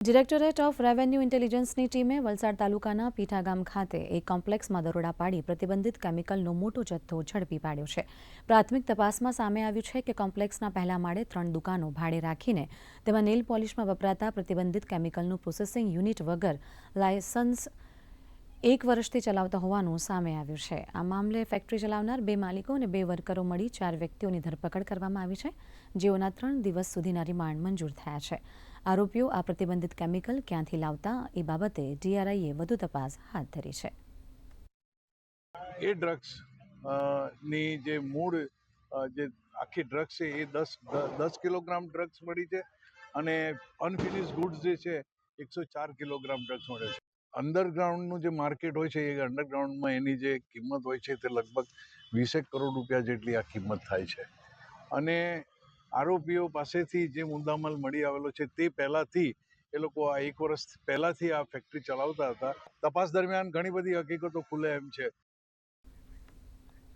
Directorate of revenue ઇન્ટેલિજન્સની ટીમે વલસાડ તાલુકાના પીઠા ગામ ખાતે એક કોમ્પ્લેક્સમાં દરોડા પાડી પ્રતિબંધિત કેમિકલનો મોટો જથ્થો ઝડપી પાડ્યો છે. પ્રાથમિક તપાસમાં સામે આવ્યું છે કે કોમ્પ્લેક્સના પહેલા માળે 3 દુકાનો ભાડે રાખીને તેમાં નેલ પોલિશમાં વપરાતા પ્રતિબંધિત કેમિકલનું પ્રોસેસિંગ યુનિટ વગર લાયસન્સ 1 વર્ષથી ચલાવતા હોવાનું સામે આવ્યું છે. આ મામલે ફેક્ટરી ચલાવનાર 2 માલિકો અને 2 વર્કરો મળી 4 વ્યક્તિઓની ધરપકડ કરવામાં આવી છે, જેઓના 3 દિવસ સુધીના રિમાન્ડ મંજૂર થયા છે. આરોપીઓ આ પ્રતિબંધિત કેમિકલ ક્યાંથી લાવતા એ બાબતે ડીઆરઆઈએ વધુ તપાસ હાથ ધરી છે. એ ડ્રગ્સ ની જે મૂળ જે આખી ડ્રગ્સ છે એ 10 કિલોગ્રામ ડ્રગ્સ મળી છે અને અનફિનિશ ગુડ્સ જે છે 104 કિલોગ્રામ ડ્રગ્સ મળે છે. અંડરગ્રાઉન્ડનું જે માર્કેટ હોય છે એ અંડરગ્રાઉન્ડમાં એની જે કિંમત હોય છે તે લગભગ 20 કરોડ રૂપિયા જેટલી આ કિંમત થાય છે અને આરોપીઓ પાસેથી જે મુદ્દામાલ મળી આવેલો છે તે પહેલાથી એ લોકો આ 1 વર્ષ પહેલાથી આ ફેક્ટરી ચલાવતા હતા. તપાસ દરમિયાન ઘણી બધી હકીકતો ખુલે એમ છે.